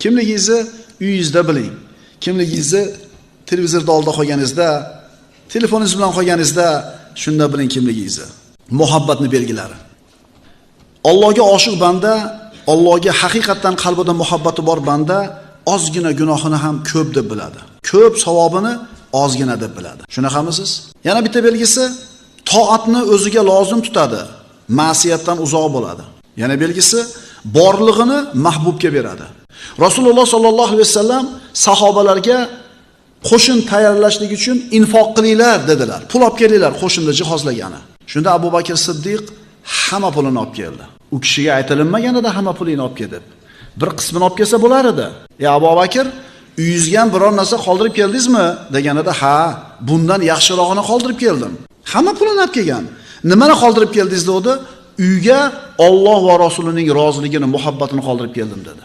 Kimligingizni uyingizda biling. Kimligingizni televizorda oldida qolganingizda, telefoningiz bilan qolganingizda shunda biling kimligingizni. Muhabbatni belgilari. Allohga oshiq banda, Allohga haqiqatan qalbida muhabbati bor banda ozgina gunohini ham ko'p deb biladi. Ko'p savobini ozgina deb biladi. Shunaqamisiz? Yana bitta belgisi, toatni o'ziga lozim tutadi, ma'siyatdan uzoq bo'ladi. Yana belgisi, borlig'ini mahbubga beradi. Rasululloh sollallohu alayhi vasallam sahobalarga qo'shin tayyorlashlik uchun infoq qilinglar dedilar. Pul olib kelinglar, qo'shinni jihozlagani. Shunda Abu Bakr Siddiq hamma pulini olib keldi. U kishiga aytilinmaganida hamma pulini olib keldi. Bir qismini olib kelsa bo'lar edi. Abu Bakr, uyingizga ham biror narsa qoldirib keldingizmi deganida, ha, bundan yaxshirog'ini qoldirib keldim. Hamma pulini olib kelgan. Nimani qoldirib keldingiz dedi? Uyga Alloh va Rasulining roziligini, muhabbatini qoldirib keldim dedi.